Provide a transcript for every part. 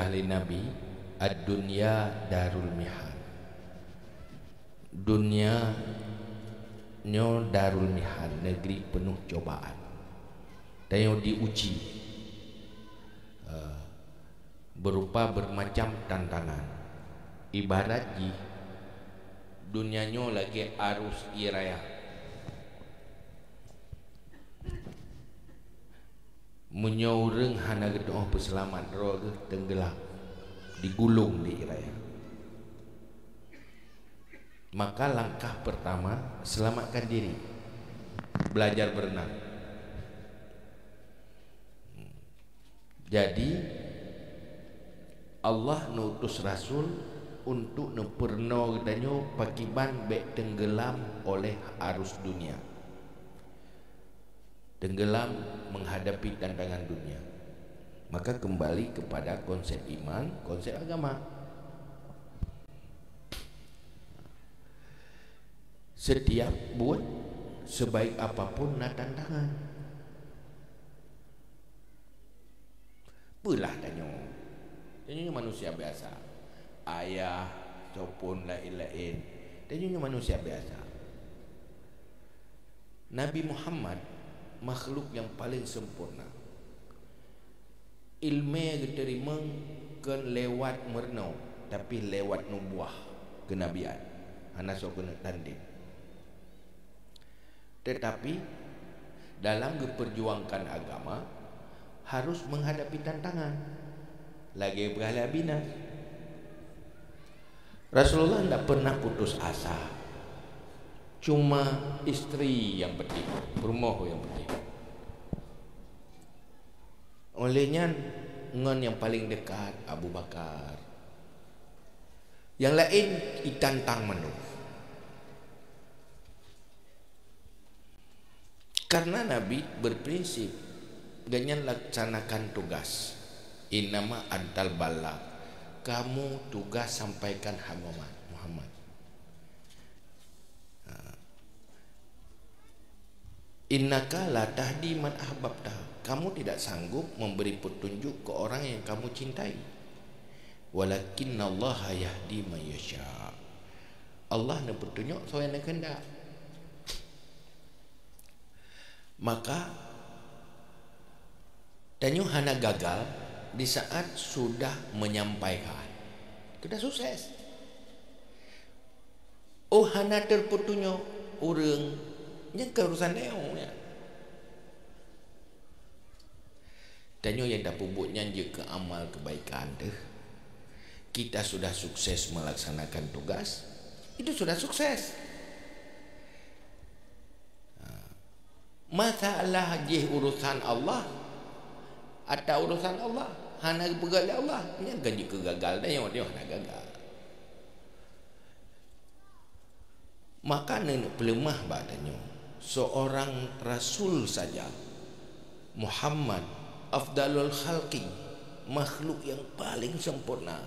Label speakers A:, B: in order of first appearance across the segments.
A: ahli Nabi, ad-dunya darul mihan. Dunia nyo darul mihan, negeri penuh cobaan. Dan yang diuji berupa bermacam tantangan. Ibarat ji dunianyo lagi arus iraya, menyoreng hana gedoh peselamat roh tenggelam, digulung di iraya. Maka langkah pertama, selamatkan diri, belajar berenang. Jadi Allah nutus Rasul untuk neperno gedanyo pakiban bek tenggelam oleh arus dunia, tenggelam menghadapi tantangan dunia. Maka kembali kepada konsep iman, konsep agama. Setiap buat sebaik apapun nak tantangan. Belah tanyo manusia biasa, ayah ataupun lain-lain, tanyo manusia biasa. Nabi Muhammad makhluk yang paling sempurna. Ilmu diterima kan lewat merno, tapi lewat nubuah kenabian. Hana sok kena tanding. Tetapi dalam memperjuangkan agama harus menghadapi tantangan. Lagi berhala binas. Rasulullah tidak pernah putus asa. Cuma istri yang penting, rumah yang penting. Olehnya ngon yang paling dekat Abu Bakar. Yang lain ditantang manu. Karena Nabi berprinsip dengan laksanakan tugas. Innama antal balagh. Kamu tugas sampaikan Muhammad. Innaka la tahdi man ahbabta. Kamu tidak sanggup memberi petunjuk ke orang yang kamu cintai. Walakinnallaha yahdi man yasha. Allah nak petunjuk siapa yang kehendak. Maka Tanyo hana gagal di saat sudah menyampaikan. Kita sukses. Oh hana terputunya orang yang keurusan dia. Tanyo yang dah pubuknya ke amal kebaikan tu. Kita sudah sukses melaksanakan tugas. Itu sudah sukses. Masalah je urusan Allah atau urusan Allah hana pegal Allah nya gaji kegagal dah yang dia hana gagal. Maka nenek pelemah badannya seorang rasul saja Muhammad afdalul khalqi, makhluk yang paling sempurna,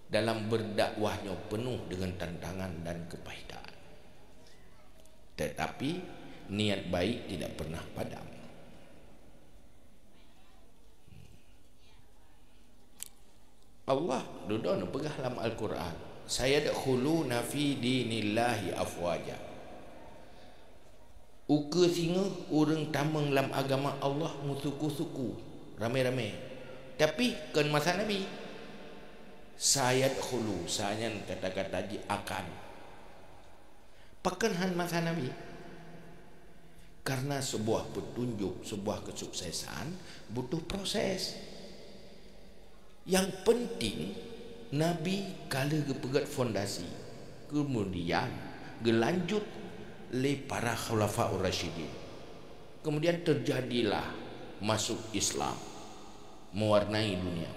A: dalam berdakwahnya penuh dengan tantangan dan kepahitan. Tetapi niat baik tidak pernah padam. Allah duduk pegah dalam Al-Quran, sayadkhuluna fi dinillahi afwaja. Uka singa orang tamang dalam agama Allah musuku-suku ramai-ramai. Tapi kan masa Nabi sayadkhulu, saya kata-kata di akan. Pakan han masa Nabi. Karena sebuah petunjuk, sebuah kesuksesan butuh proses. Yang penting Nabi kala kepegat fondasi, kemudian gelanjut le para khulafaur rasyidin. Kemudian terjadilah masuk Islam mewarnai dunia.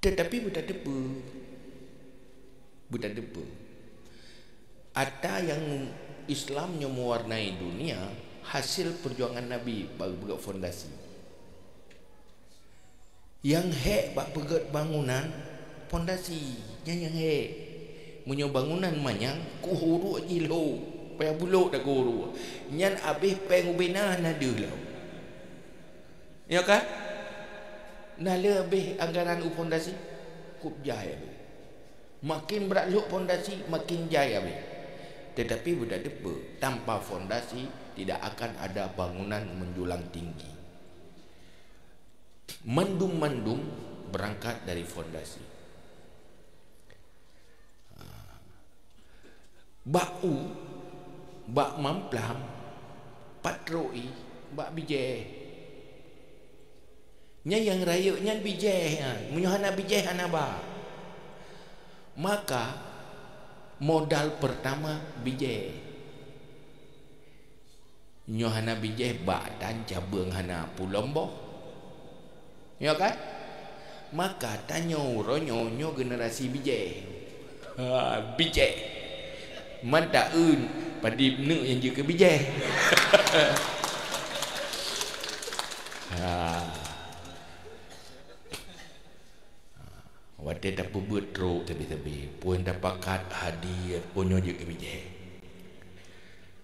A: Tetapi buta depa. Ada yang Islamnya mewarnai dunia hasil perjuangan Nabi bagi pegat fondasi. Yang hek bak pegat bangunan fondasi yang hek munyo bangunan manyang kuhuru jilo payah buluk dak kuhuru nyan abih peng ubina na deuh. Ya kan? Nah lebih anggaran fondasi kup jaya. Makin berat luk fondasi makin jaya. Tetapi budak depa tanpa fondasi tidak akan ada bangunan menjulang tinggi. Mendung-mendung berangkat dari fondasi. Bak bak mamplam, patroi, bak bijeh. Nya yang raya nya bijeh, munyohana bijeh anaba. Maka modal pertama bijeh. Nyohana bijeh bak dan cabang hana pulomboh. Ya kan? Maka tanyo ronyo generasi bijeh. Bijeh. Mata un padi nu yang juga bijeh. Wate tak buat ro tapi pun dapat hadir punyo je ke bijeh.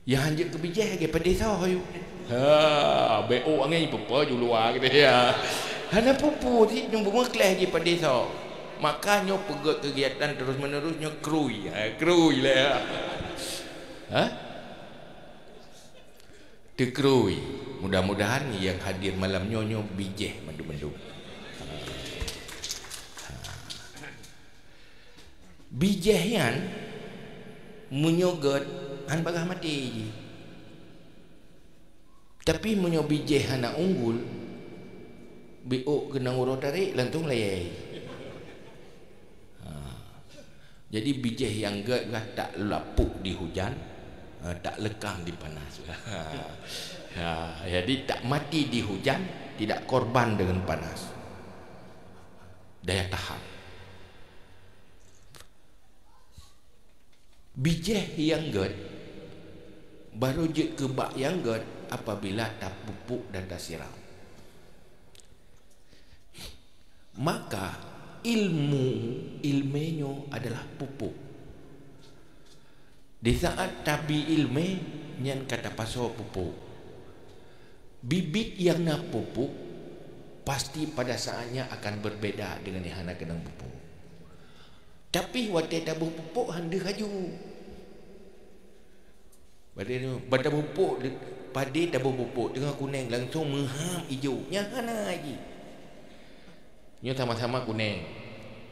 A: Ya hanje ke bijeh ke pedesa hayu. BO angai pepa ju luar gitu ya. Hana pupu ti nyumbu mekles je pedesa. Makanya pegat kegiatan terus menerusnya krui. Krui lah. Tekrui. Mudah-mudahan yang hadir malam nyonyo bijeh mendung-mendung. Bijehyan munyogot han bagah mati. Tapi munyo bijeh hana unggul BO kena urut tarik lantung layai. Jadi bijeh yang gak tak lapuk di hujan, tak lekang di panas. Jadi tak mati di hujan, tidak korban dengan panas. Daya tahan. Bijeh yang ged baru je ke bak yang ged apabila tak pupuk dan tak siram. Maka ilmenyo adalah pupuk. Di saat tabi ilme nyan kata paso pupuk. Bibit yang nak pupuk pasti pada saatnya akan berbeda dengan yang nak kena pupuk. Tapi waktu tabuh pupuk handa haju. Pada pupuk pada tabuh pupuk tengah kuning langsung mengham hijau. Nya hana lagi. Nya sama-sama kuning.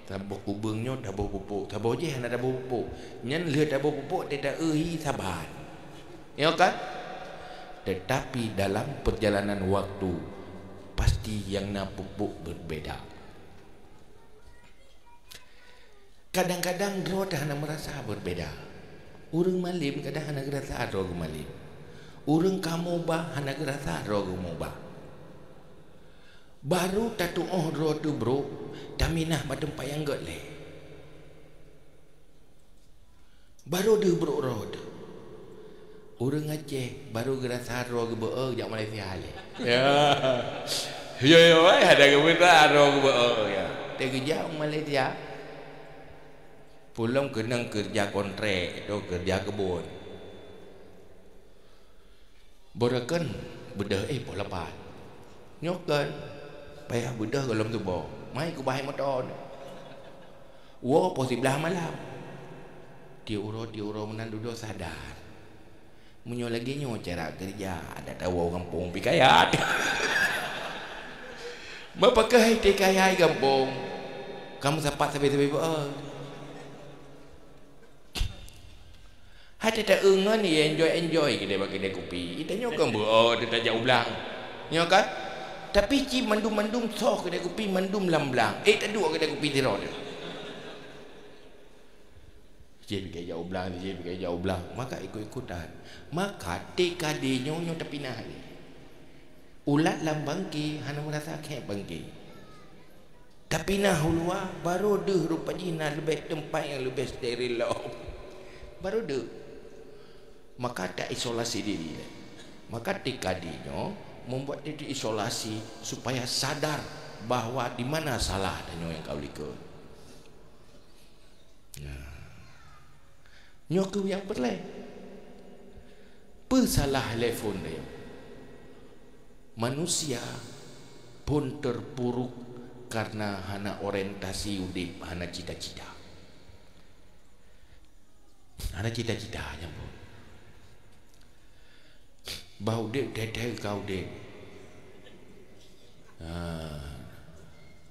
A: Tabuh kubengnya tabuh pupuk. Tabuh je hana tabuh pupuk. Nya le tabuh pupuk dia tak sabar. Ya kan? Tetapi dalam perjalanan waktu pasti yang nak pupuk berbeda. Kadang-kadang roh dah nak merasa berbeda. Urang malim kadang nak rasa roh malim. Urang kamu bah nak rasa roh kamu bah. Baru tatu roh tu bro, taminah madem payang got le. Baru dia bro roh tu. Urang Aceh baru rasa roh ke beo jak Malaysia le. Ya. Ya ada ke benda roh ke beo ya. Terkerja Malaysia. Pulang kena kerja kontrak atau kerja kebun. Borakan bedah polapat. Nyokan payah bedah kalau tu bo. Mai ku bahai motor. Wo po 11 malam. Dia uro menan duduk sadar. Munyo lagi nyo cara kerja ada tahu kampung pikayat. Mapakai tikayai kampung. Kamu sapat sampai bo. Hati tak engan ni enjoy kita bagi dia kopi. Kita nyokan dia tak jauh belang. Nyokan. Tapi ci mendung soh kedai kopi mendung belang. Tak dua kedai kopi tirau dia. Dia pergi jauh belang, dia pergi jauh belang. Maka ikut-ikutan. Maka TKD nyo tapi nah ni. Ulat lam bangki hana merasa kek bangki. Tapi nah hulua baru deh rupanya lebih tempat yang lebih steril lah. Baru deh. Maka tak isolasi diri. Maka TKD-nya membuat dia diisolasi supaya sadar bahawa di mana salah dan yang kau likut. Nyoku yang berleh. Pesalah telefon dia. Manusia pun terpuruk karena hana orientasi udip, hana cita-cita. Hana cita-citanya pun. Bau udip teteh kau udip.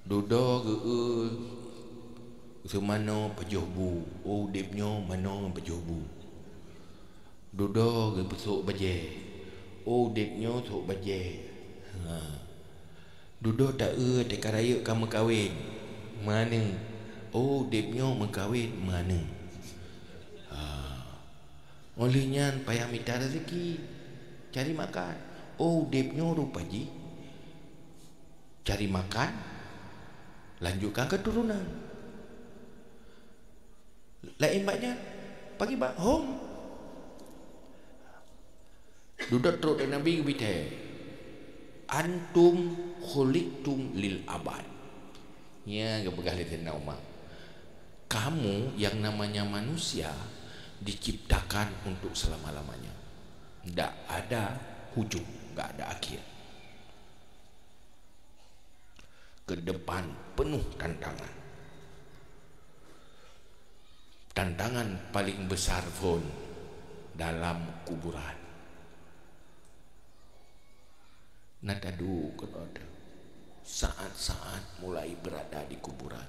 A: Dodo semano pejohbu, udipnya mano pejohbu. Dodo besok baje, udipnya sok baje. Dodo tak tekaraya kamu kawin mana? Udipnya mengkawin mana? Olehnya payah minta rezeki, cari makan. Udipnya rupaji cari makan, lanjutkan keturunan. Lain banyak pagi bak home. Duduk teruk dan Nabi kata, antum khuliqtum lil abad. Ya, gak lihat Umar. Kamu yang namanya manusia diciptakan untuk selama-lamanya. Tidak ada hujung, tidak ada akhir. Ke depan penuh tantangan. Tantangan paling besar pun dalam kuburan. Natadu kalau ada saat-saat mulai berada di kuburan.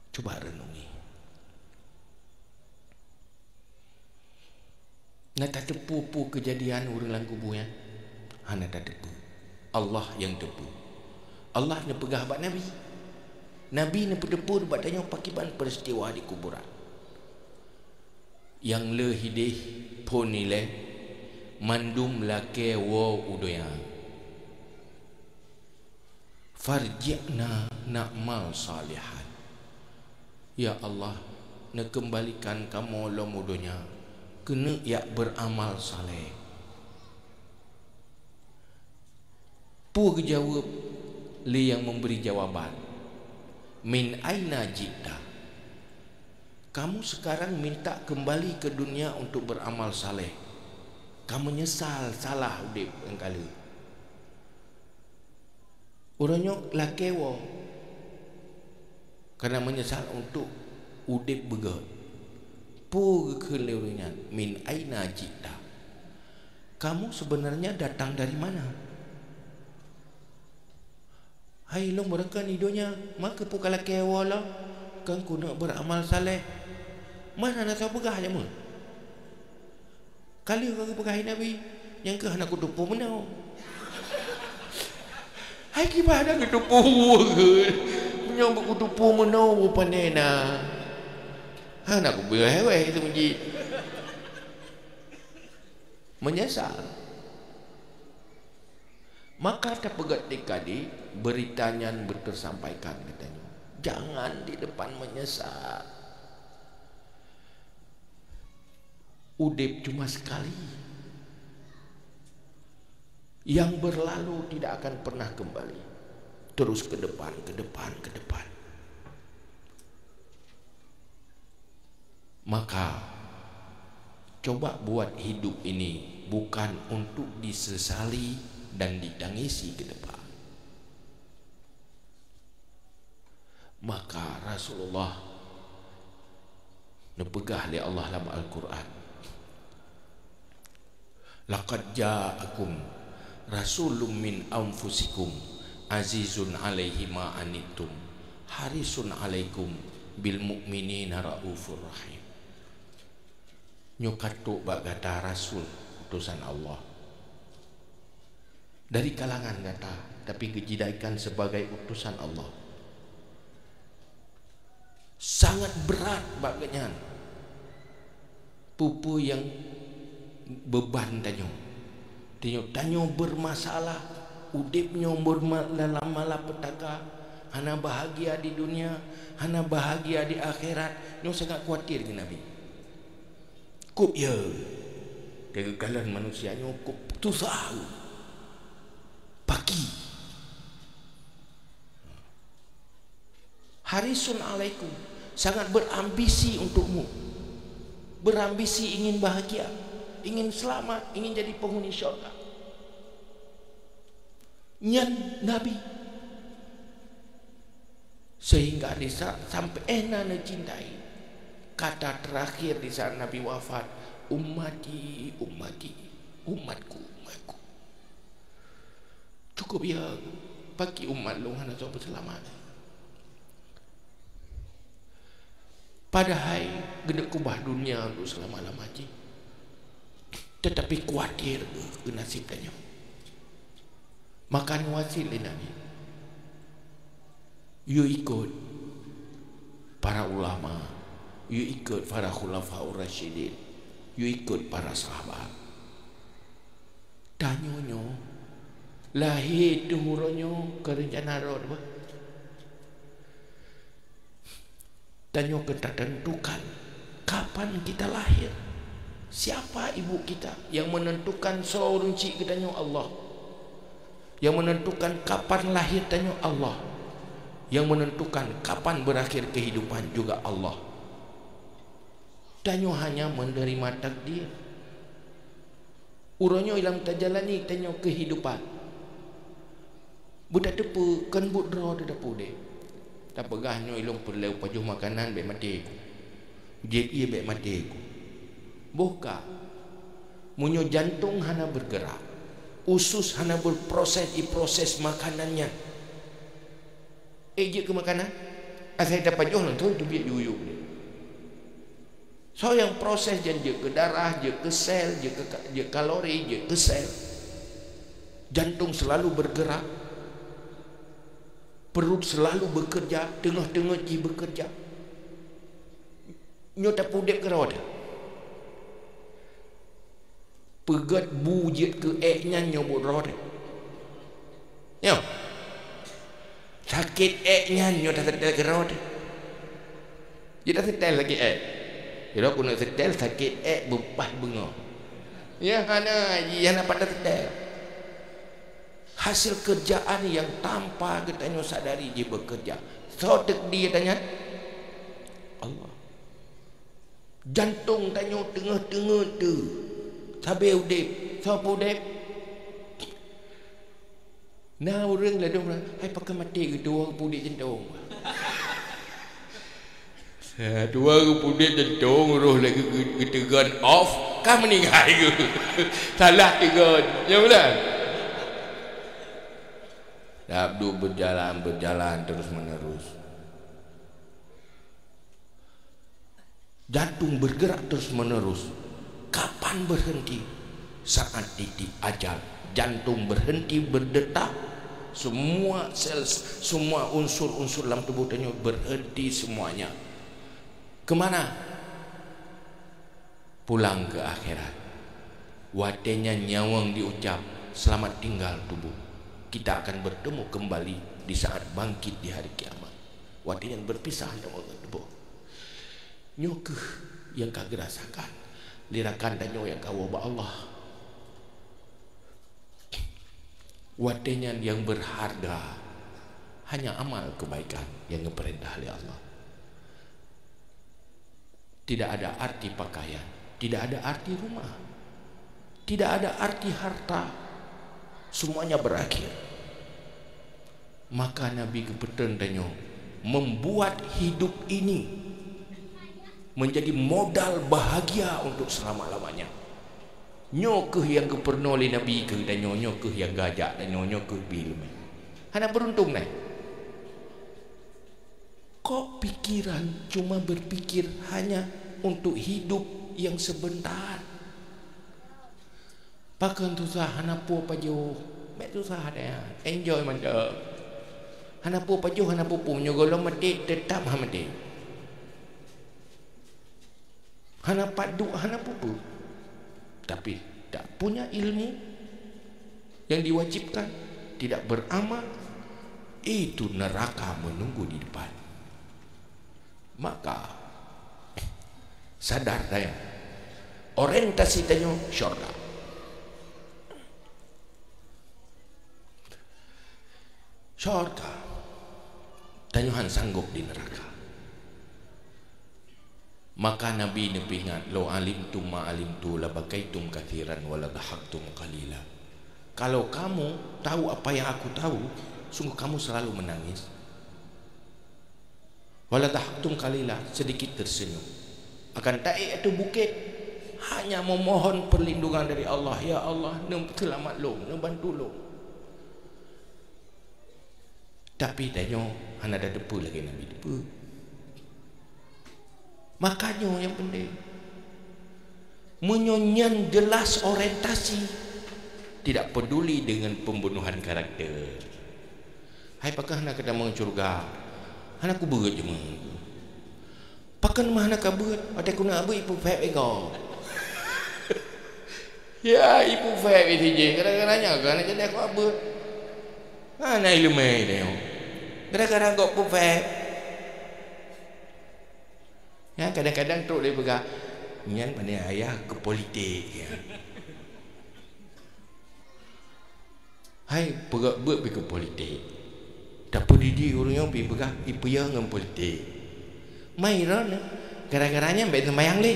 A: Coba renungi. Nata tepu kejadian urulan kuburnya. Hana tak tepu. Allah yang tepu. Allah yang pegah buat Nabi. Nabi yang tepu buat tanya pakiban peristiwa di kuburan. Yang le hidih pun nilai mandum lake wo udoya. Farji'na na'mal salihan. Ya Allah, nak kembalikan kamu lo mudonya kena ya beramal saleh. Pu jawab li yang memberi jawaban. Min aina jita. Kamu sekarang minta kembali ke dunia untuk beramal saleh. Kamu menyesal salah udip engkali. Orangnya lakewo karena menyesal untuk udip begat. Pu kelewanya min aina jita. Kamu sebenarnya datang dari mana? Hai lo mereka nidonya maka pu kalakewo lah kan ku nak beramal saleh. Mana nak tahu pegah jamu? Kali kau pegah Nabi yang ke anak kutupu menau. Hai gimana kutupu ke? Menyambut kutupu menau panena. Anak ku behewe itu menjadi menyesal. Maka tak pegat dekade beritanya bertersampaikan katanya. Jangan di depan menyesal. Udip cuma sekali. Yang berlalu tidak akan pernah kembali. Terus ke depan, ke depan, ke depan. Maka coba buat hidup ini bukan untuk disesali dan ditangisi ke depan. Maka Rasulullah nepegah oleh Allah dalam Al-Quran. Laqad ja'akum rasulun min anfusikum azizun alaihi ma anittum harisun alaikum bil mu'minina raufur rahim. Nyukatuk bagata Rasul utusan Allah dari kalangan kata tapi kejidaikan sebagai utusan Allah sangat berat baganya pupu yang beban tanyo bermasalah udipnya dalam malapetaka hana bahagia di dunia hana bahagia di akhirat nyo sangat khawatir ke Nabi kup ya kegagalan manusianya kup tusah pagi harisun alaikum sangat berambisi untukmu berambisi ingin bahagia ingin selamat ingin jadi penghuni syurga nyan Nabi Sehingga di saat sampai nana cintai, kata terakhir di saat Nabi wafat, ummati, ummati, umatku, umatku. Cukup ya bagi umat lu hana so berselamat. Padahal gede kubah dunia lu selama-lama je. Tetapi khawatir ke nasib tanya. Makan wasil Nabi. You ikut para ulama, you ikut para khulafaur rasyidin, you ikut para sahabat. Tanyonyo lahir tuhuronyo kerencana roh apa? Tanyo kita tentukan kapan kita lahir. Siapa ibu kita yang menentukan seorang cik kita Allah? Yang menentukan kapan lahir tanyo Allah. Yang menentukan kapan berakhir kehidupan juga Allah. Tanyo hanya menerima takdir. Uronyo ilam tajalani tanyo kehidupan. Budak tepu kan budro de depu de. Tak pegahnya ilung perlu pajuh makanan bek mati ku. Jet ia bek mati ku. Boka. Munyo jantung hana bergerak. Usus hana berproses proses makanannya. Je ke makanan. Asal dapat jual tu tu biar yuyuk dia. So yang proses je ke darah, je ke sel, je kalori, je ke sel. Jantung selalu bergerak. Perut selalu bekerja, tengah-tengah je bekerja. Nyota pudek ke rawat. Pegat bujit ke eknya nyobot rawat. Ya. Sakit eknya nyota setel ke rawat. Dia dah setel lagi ek. Jadi aku nak setel sakit ek bepas bengah. Ya hana yang dapat setel. Hasil kerjaan yang tanpa kita sadari dia bekerja. So dia tanya Allah. Jantung tanya tengah-tengah tu. Sampai udip. Siapa udip? Nah orang lah dong. Hai pakai mati ke dua pudik jantung. Dua pudik jantung roh lagi ketegan off. Kan meninggal ke? Salah tegan. Ya betul? Abdu berjalan terus menerus. Jantung bergerak terus menerus. Kapan berhenti? Saat titik ajal. Jantung berhenti berdetak. Semua sel, semua unsur-unsur dalam tubuh tanya berhenti semuanya. Kemana? Pulang ke akhirat. Watenya nyawang diucap, selamat tinggal tubuh. Kita akan bertemu kembali di saat bangkit di hari kiamat. Watenya berpisah dengan tubuh. Nyokeh yang kau rasakan, lirakan dan yang kau wabah Allah. Watenya yang berharga hanya amal kebaikan yang diperintah oleh Allah. Tidak ada arti pakaian, tidak ada arti rumah, tidak ada arti harta, semuanya berakhir. Maka Nabi kebetulan tanya, membuat hidup ini menjadi modal bahagia untuk selama-lamanya. Nyokeh yang kepernoli Nabi ke dan nyokeh yang gajak dan nyokeh bil. Hana beruntung nih. Kok pikiran cuma berpikir hanya untuk hidup yang sebentar. Pakan tu sah hana pu pajo. Mek tu sah dia. Enjoy mantap. Hana pu pajo hana pu nyogolong mati tetap mati. Hana padu hana pupu. Tapi tak punya ilmu yang diwajibkan, tidak beramal, itu neraka menunggu di depan. Maka sadar saya, orientasi tanya syurga. Syurga tanyuhan sanggup di neraka. Maka Nabi ingat, lo alimtum ma alimtu la bakaitum katsiran wa la dhahaktum qalila. Kalau kamu tahu apa yang aku tahu, sungguh kamu selalu menangis. Wala dhahaktum qalila, sedikit tersenyum. Akan taik itu bukit hanya memohon perlindungan dari Allah. Ya Allah, selamat lo, bantu lo. Tapi tanya, hana ada depu lagi Nabi depu. Makanya yang penting menyonyan jelas orientasi, tidak peduli dengan pembunuhan karakter. Hai pakah nak kena mengcurga, anak ku berat je mah. Pakan mah nak kabut, ada ku nak abut ibu fat ego. Ya ibu fat itu je, kadang-kadangnya kan jadi aku abut. Mana ilmu dia? Kadang-kadang kau ibu fat. Ya kadang-kadang tu dia pegang. Nyan pandai ayah ke politik ya. Hai perak buat ke politik. Dapur didi orang yang pergi pegang ipu yang dengan politik. Mai ron. Gara-garanya mbak sembayang le.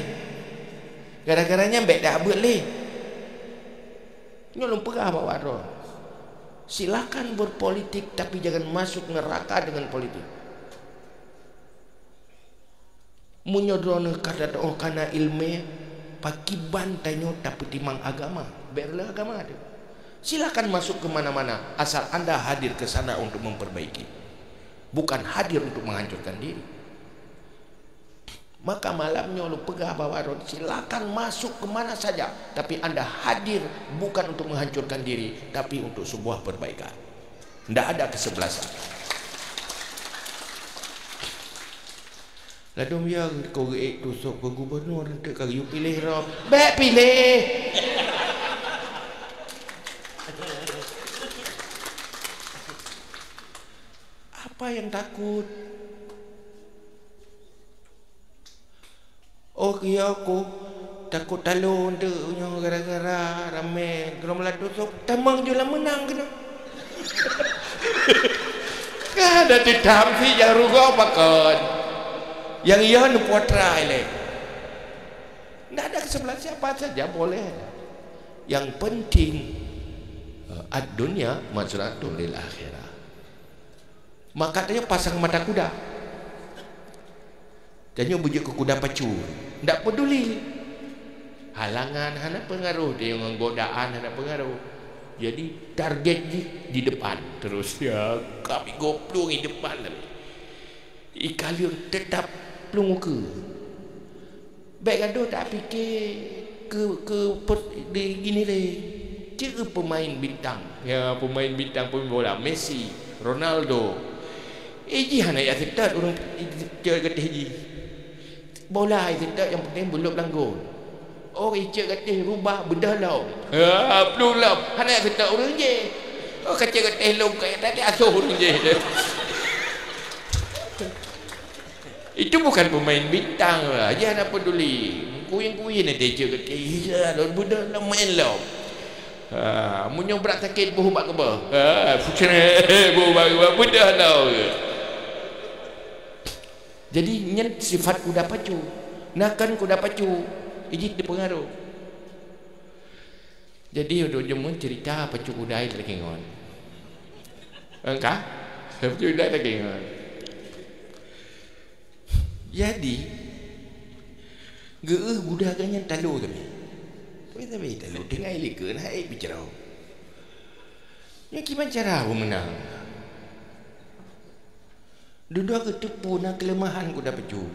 A: Gara-garanya mbak dak buat le. Nyolong pegah bawa ron. Silakan berpolitik tapi jangan masuk neraka dengan politik. Munyodrona kata doa kana ilmu pagi bantanyo tapi timang agama berlah agama ada. Silakan masuk ke mana-mana asal anda hadir ke sana untuk memperbaiki, bukan hadir untuk menghancurkan diri. Maka malamnya lu pegah bawa rod, silakan masuk ke mana saja tapi anda hadir bukan untuk menghancurkan diri tapi untuk sebuah perbaikan. Tidak ada kesebelasan. Ladom ya kau reek tusuk ke gubernur nanti kalau you pilih rob. Baik pilih. Apa yang takut? Oh iya aku takut talon tu gara-gara ramai kalau melat tusuk tamang je lah menang kena. Ada tidak sih yang rugo pakai. Yang ia nu potrai le. Tidak ada kesebelasan siapa saja boleh. Yang penting ad-dunya mazratun lil akhirah. Maka katanya pasang mata kuda. Tanya bujuk ke kuda pacu. Tidak peduli. Halangan hana pengaruh dia yang godaan hana pengaruh. Jadi target di depan terus ya kami goplung di depan lagi. Ikaliun tetap pelung muka. Baik gaduh tak fikir ke di gini deh. Cik pemain bintang. Ya pemain bintang pemain bola Messi, Ronaldo. Ji hana ya setat orang cik kata ji. Bola setat yang penting belum langgur. Oh cik kata rubah bedah lau. Ha pelung lau. Hana ya setat orang je. Oh kata lau kayak tadi asuh orang je. Itu bukan pemain bintang lah. Jangan nak peduli. Kuing-kuing nanti je kata, iya, budak nak main lah. Munyong berat sakit, buhubak ke bawah. Buhubak ke bawah, budak lah. Jadi, nyen sifat kuda pacu. Nakan kuda pacu. Ijit dipengaruh. Jadi, udah jemun cerita pacu kuda itu lagi ngon. Engkau? Pacu kuda lagi ngon. Jadi geuh budak ganyan talu kami. Tapi talu tengah ilikeun hai bicara. Ya gimana cara menang? Duduk ketipu nak kelemahan kuda pecu.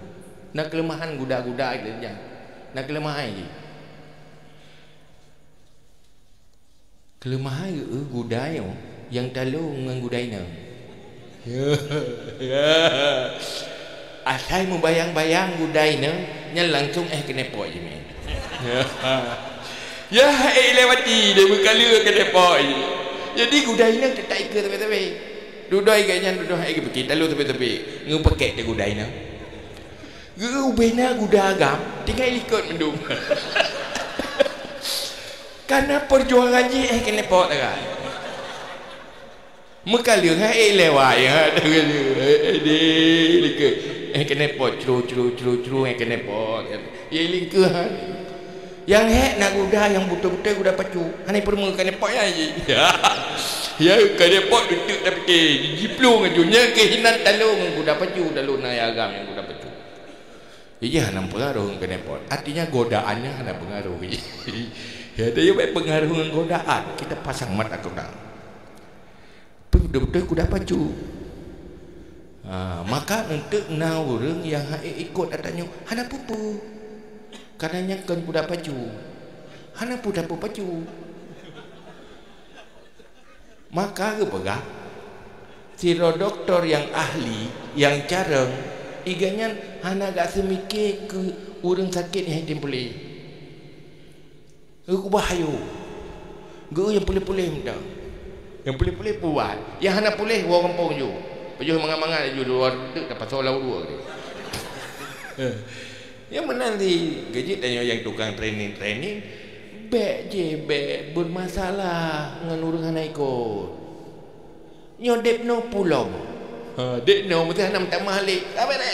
A: Nak kelemahan kuda-kuda itu aja. Nak kelemahan je. Kelemahan geuh kuda yang talu ngan kudaina. Ya. Asal membayang-bayang gudaina nya langsung kena pok je men. Ya lewati dia berkala kena pok je. Jadi gudaina tak ikut tepi-tepi. Dudoi ganya dudoi ai pergi lalu tepi-tepi. Ngepekek dia gudaina. Geu bena guda agam tinggal ikut mendung. Karena perjuangan je kena pok tak. Mekala lewat ya ikut. Kena pot curu kena pot ya lingkahan yang nak kuda yang betul-betul kuda pacu hanya permu kena pot aja Ya kaya pot duduk tapi ke jiplung ajunya kehinan talung kuda pacu dalu na agam yang kuda pacu. Iya hana pengaruh kena pot. Artinya godaannya hana pengaruh. Ya ada yang pengaruh dengan godaan. Kita pasang mata kena. Betul-betul kuda pacu. Maka untuk orang yang ikut adanya hana pupu. Karena kan kuda pacu. Hana puda pacu. Maka ke pegah siro doktor yang ahli yang careng iganya hana gak semikir ke orang sakit yang boleh aku bahayu gue yang boleh-boleh minta yang boleh-boleh buat yang hana boleh orang kampung je pejuh mangan-mangan je luar dapat solau dua yang menang di gaji dan yang tukang training bek je bek bermasalah dengan orang anak ikut nyodep no pulau dek no mesti nak minta mahalik apa ni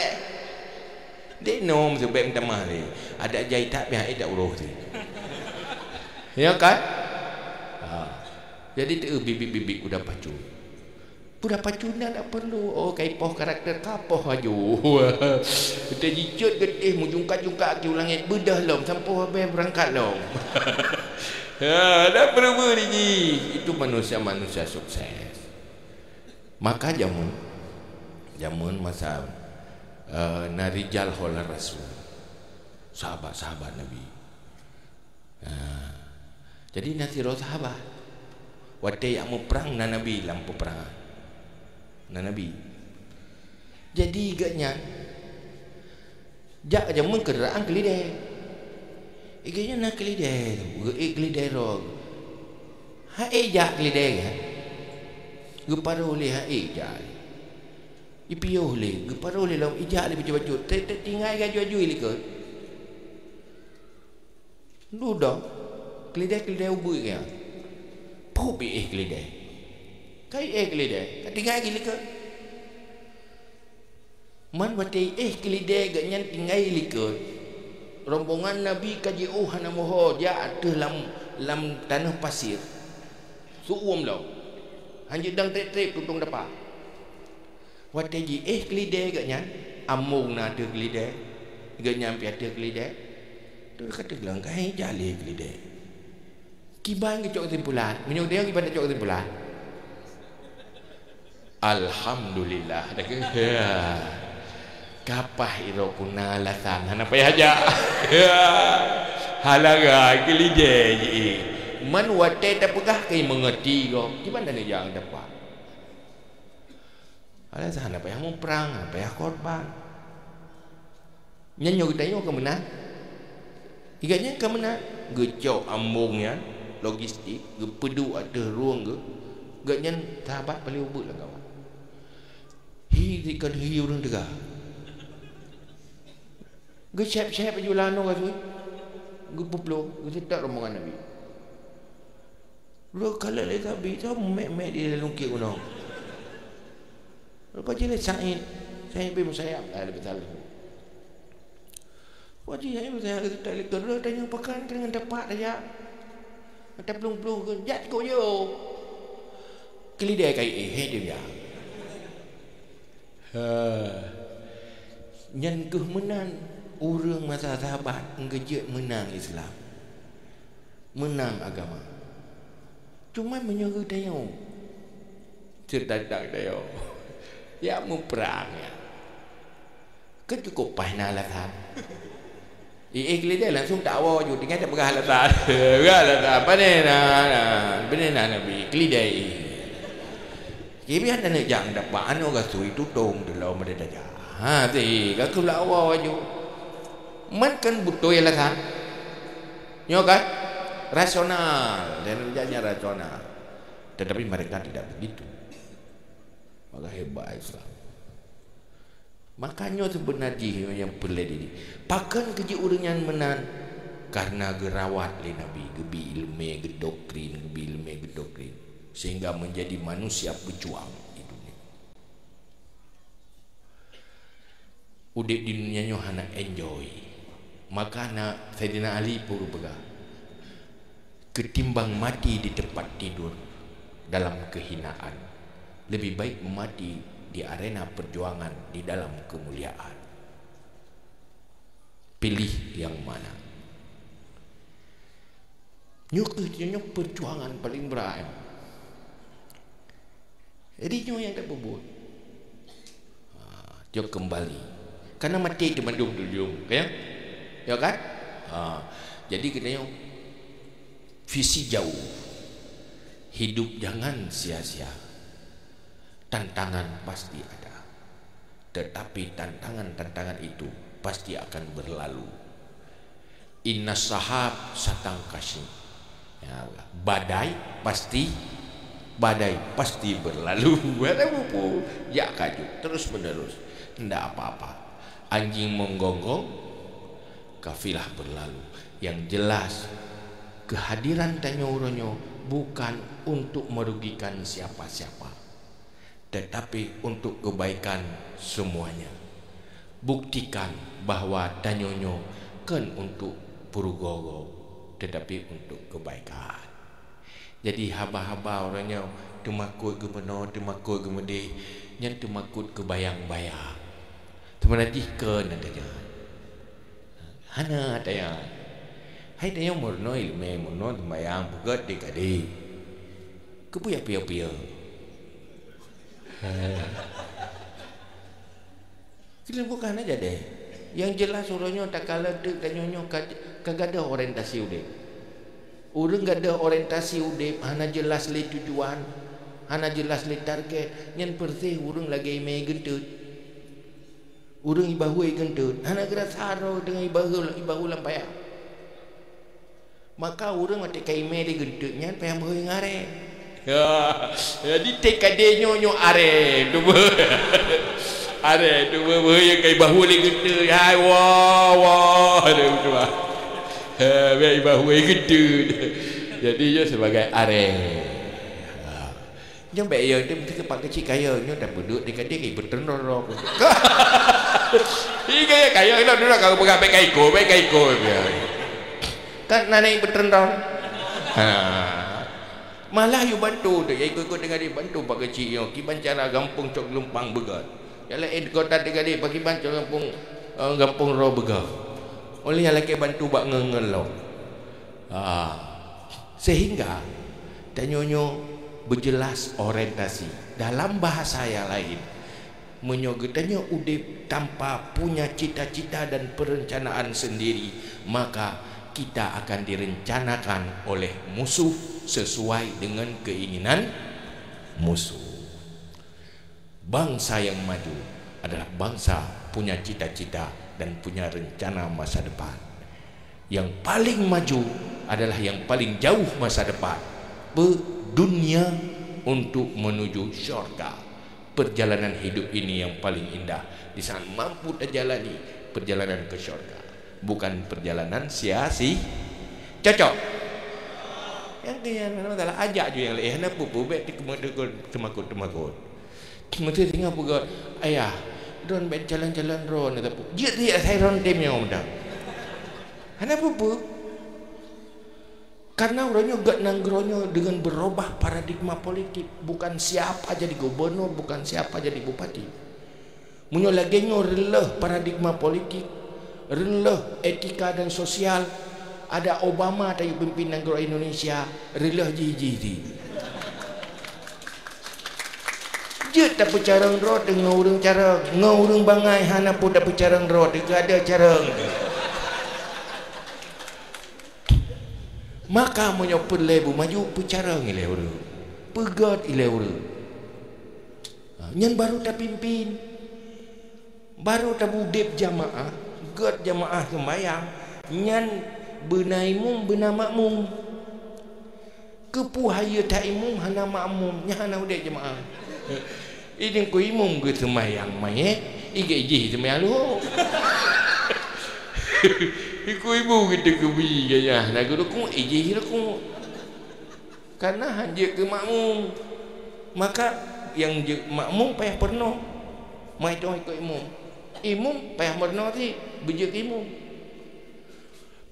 A: dek no mesti bek minta mahalik ada jahit tak pihak tak urus tu ya kan jadi tu bibik-bibik kuda pacu kuda pacu ni tak perlu kaipoh karakter kapoh aju kita jicut getih mujungkat-jungkat ke ulangit bedah lom sampai habis berangkat lom dah perlu ni itu manusia-manusia sukses. Maka jamun masa narijal holar rasul sahabat-sahabat Nabi jadi nasiro sahabat wate yang mau perang na Nabi lampu perang na Nabi jadi iganya jak jamun kenderaan kelidai iganya nak kelidai kelidai rog jak kelidai kan gepara oleh ijak ipiyo oleh gepara oleh lam ijak lebih baju tinggal gaju-gaju ilikut ludah kelidai ubu ya popi kelidai kai kelidai tinggal ilikut man wate kelidai ganyan tinggal ilikut rombongan Nabi kaji hana moho dia ada lam tanah pasir suum lau hanya dang trip tutung dapat wataji kelidai gaknya amung na ada kelidai gaknya ampi ada kelidai tu kata gelang kai jali kelidai kiban ke cok kesimpulan minyak dia kiban cok kesimpulan alhamdulillah dah ke kapah iro kuna alasan hana payah aja halaga kelidai man wate tak pegah kai mengerti kau gimana ni jangan dapat alasan apa yang mau perang apa yang korban nyanyo kita nyo ke menang iganya ke menang gecok ambungnya logistik gepedu ada ruang gaknya sahabat paling ubut lah kawan kan hiu orang tegak gecep-cep ajulano ka tu gepuplo gesetak rombongan Nabi lu kalau le tabi tu mek di dalam lungkit gunung lepas je Said bin Musayyab lebih salah wajib saya bertanya tak lekor tanya pakan dengan dapat aja ada pelung-pelung ke jat kau yo kelidai kai dia ya nyan menang orang masa sahabat ngejek menang Islam menang agama cuma menyuruh dia cerdak dia ya mau perang ya kecukupan alasan kelidai langsung dakwa je dengan tak berah alasan benar Nabi kelidai biar nak jang dapat anu gasui tutung dalam mereka dah ti aku lawa je man kan butuh alasan nyo kan rasional dan kerjanya rasional tetapi mereka tidak begitu maka hebat Islam makanya sebenarnya yang pelik ini pakan kerja orang yang menang karena gerawat oleh Nabi gebi ilmu gedoktrin sehingga menjadi manusia pejuang di dunia udik di dunia nyo hana enjoy maka nak Sayyidina Ali pun berkata ketimbang mati di tempat tidur dalam kehinaan. Lebih baik mati di arena perjuangan di dalam kemuliaan. Pilih yang mana? Nyok perjuangan paling berat. Jadi yang tak berbuat. Jom kembali. Karena mati di mandum dulu, ya kan? Jadi kita visi jauh. Hidup jangan sia-sia. Tantangan pasti ada. Tetapi tantangan-tantangan itu pasti akan berlalu. Inna sahab satang kasih. Ya, badai pasti berlalu. Ya kaju terus menerus. Tidak apa-apa. Anjing menggonggong, kafilah berlalu. Yang jelas kehadiran Tanyo bukan untuk merugikan siapa-siapa, tetapi untuk kebaikan semuanya. Buktikan bahwa Tanyonyo kan untuk Purugogo, tetapi untuk kebaikan. Jadi haba-haba orangnya temakut ke mana, temakut ke mana, yang temakut ke bayang-bayang. Teman jika nadanya, hana tanya, hai tanya murno ilmu murno temayang bukan dekade, kepuya pia. Kita bukan aja deh. Yang jelas orangnya tak kalah dek tanyonyo kagak ada orientasi udep. Urang gak ada orientasi udep, hana jelas le tujuan, hana jelas le target. Yang bersih urang lagi main gentut. Urang ibahu gentut, hana gerak saro dengan ibahu lampaya. Maka urang mati kai main di gentutnya payah bahu ngare. Jadi tekade nyonyo are tu are tu yang kai bahu le gentut. Hai wah ada tu ah. Biar bahu gentut. Jadi dia sebagai are. Jangan baik yang dia mesti kepak kecil kaya nya dah duduk dekat dia kai bertenor. Ini kaya itu dulu kalau bukan baik kaiko biar. Kan nanai bertenor. Malah you bantu tu, ikut dengan dia bantu pak kecil yo. Kiban cara gampung cok lumpang begat. Yalah kota dekat dia bagi bantu gampung ro begat. Oleh yang lagi bantu bak ngengelo. Sehingga Tanyonyo berjelas orientasi dalam bahasa yang lain. Menyogetanya udip tanpa punya cita-cita dan perencanaan sendiri, maka kita akan direncanakan oleh musuh sesuai dengan keinginan musuh. Bangsa yang maju adalah bangsa punya cita-cita dan punya rencana masa depan. Yang paling maju adalah yang paling jauh masa depan, dunia untuk menuju syurga. Perjalanan hidup ini yang paling indah, di sana mampu terjalani perjalanan ke syurga, bukan perjalanan sia-sia. Cocok? Yang dia adalah ajak je yang lain. Kenapa bubek di kemakut. Mesti tinggal puga ayah. Don ben jalan-jalan ron tapi dia saya ron timnya mudah. Kenapa bu? Karena orangnya gak nanggronya dengan berubah paradigma politik. Bukan siapa jadi gubernur, bukan siapa jadi bupati. Munyo lagi releh paradigma politik, releh etika dan sosial. Ada Obama tadi pimpin negara Indonesia, releh jiji. Dia tak bercarang roh dengan orang carang, ngurung bangai hana pun tak bercarang roh, dia ada carang. Maka menyopun lebu maju bercarang ilewru, pegat ilewru. Yang baru tak pimpin, baru tak budep jamaah, god jamaah sembayang, nyan benaimum benamakmum, kepuhaya tak imum hana makmum, nyana udep jamaah. Ini ku imum ke sembayang mayat, ije sembayang lu. Iku ibu kita kebi gaya nak guru ije ku. Karena hanya ke makmum. Maka yang makmum payah pernah. Mai tu ikut imum. Imum payah pernah ti bejek imum.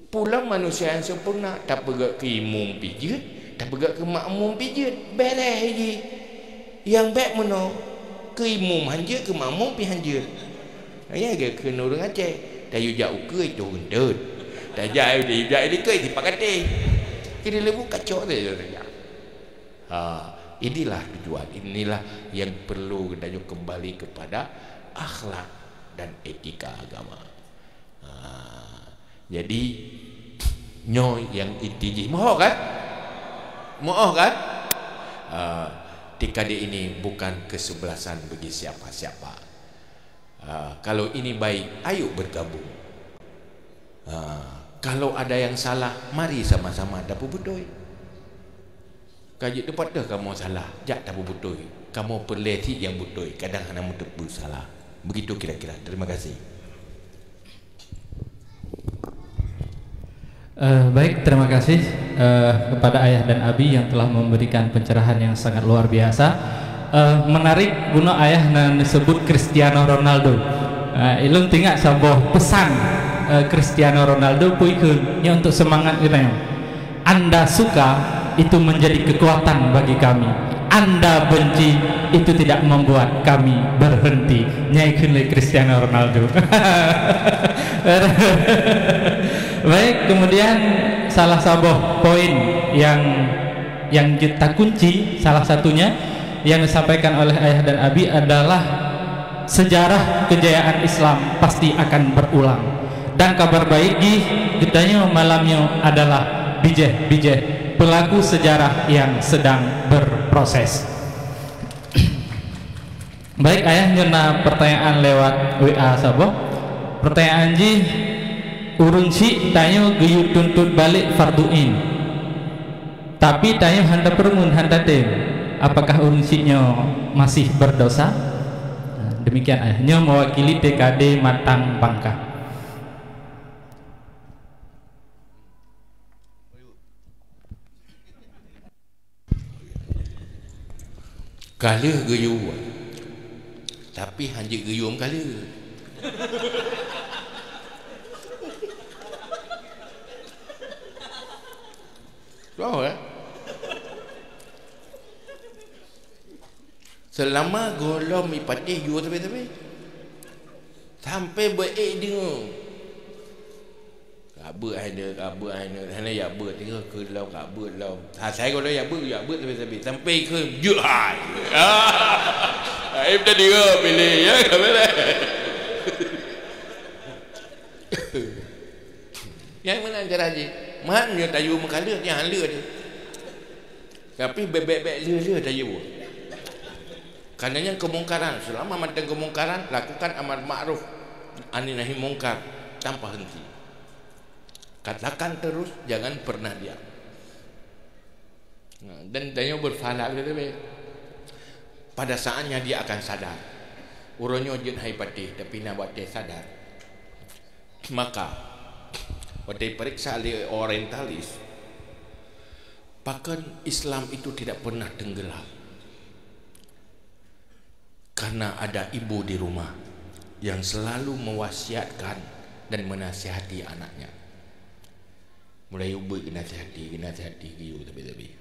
A: Pulang manusia yang sempurna tak pergi ke imum pijit, tak bergerak ke makmum pijit beres je yang baik mana ke imam hanja ke makmum pi hanja ya ke kena orang Aceh tayu jauh ke itu gendut tak jauh dia ke di pakate kira lebu kacau dia inilah tujuan, inilah yang perlu kita kembali kepada akhlak dan etika agama. Jadi nyo yang inti moh kan TKD ini bukan kesebelasan bagi siapa-siapa. Kalau ini baik, ayo bergabung. Kalau ada yang salah, mari sama-sama dapat betul. Kaji depan dah kamu salah, jak dapat betul. Kamu perleti yang betul, kadang hanya mudah salah. Begitu kira-kira. Terima kasih.
B: Baik, terima kasih kepada ayah dan abi yang telah memberikan pencerahan yang sangat luar biasa. Menarik guna ayah yang disebut Cristiano Ronaldo. Ilung tinggal sebuah pesan Cristiano Ronaldo puiknya untuk semangat kita. Anda suka itu menjadi kekuatan bagi kami. Anda benci itu tidak membuat kami berhenti. Nyai kunle Cristiano Ronaldo. Baik, kemudian salah satu poin yang kita kunci, salah satunya yang disampaikan oleh ayah dan abi adalah sejarah kejayaan Islam pasti akan berulang. Dan kabar baik di gedanya malamnya adalah bijeh pelaku sejarah yang sedang berproses. Baik, ayah nyena pertanyaan lewat WA sabo. Pertanyaan ji urun si tanya geyu tuntut balik farduin. Tapi tanya handa permun handa tem. Apakah urun si-nya masih berdosa? Demikian ayahnya mewakili TKD Matang Bangka.
A: Kala geyu tapi hanya geyum kala tahu selama golong mi patih you tapi sampai baik dia kabut ada hanya ya ber tinggal ke lau kabut lau saya kalau ya ber tapi sampai ke juhai tadi ke pilih ya boleh yang mana cara je mana tayu mekala yang hala dia tapi bebek-bebek lia tayu karenanya kemungkaran selama manteng kemungkaran lakukan amar ma'ruf nahi mungkar tanpa henti. Katakan terus, jangan pernah diam. Dan dia berfalak pada saatnya dia akan sadar. Uronyo jen hai patih tapi nak buat dia sadar. Maka pada periksa oleh orientalis, bahkan Islam itu tidak pernah tenggelam. Karena ada ibu di rumah yang selalu mewasiatkan dan menasihati anaknya. Mulai ubah kena hati gitu tapi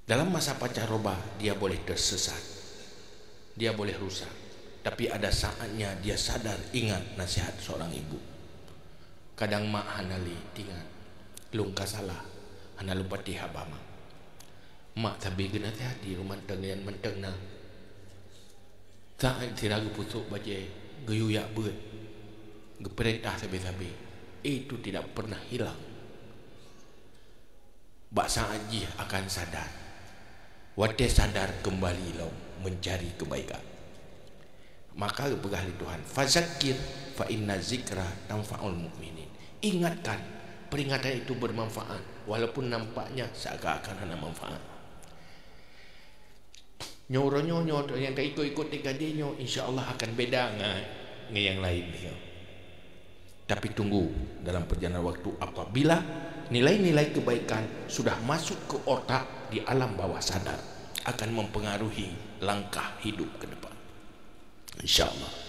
A: dalam masa pancaroba dia boleh tersesat, dia boleh rusak, tapi ada saatnya dia sadar ingat nasihat seorang ibu. Kadang mak hanali ingat lungka salah hana lupa tihabama mak tapi kena hati rumah tengian menteng na saat tiragu pusuk baca geyu yak beut geperintah sabi-sabi itu tidak pernah hilang. Baksa Haji akan sadar. Wate sadar kembali lo mencari kebaikan. Maka pegahli Tuhan. Fazakir fa inna zikra tanfa'ul mu'minin. Ingatkan, peringatan itu bermanfaat walaupun nampaknya seakan-akan hanya manfaat. Nyo yang tak ikut TKD-nya insya-Allah akan beda dengan yang lain. Tapi tunggu dalam perjalanan waktu apabila nilai-nilai kebaikan sudah masuk ke otak di alam bawah sadar akan mempengaruhi langkah hidup ke depan. InsyaAllah.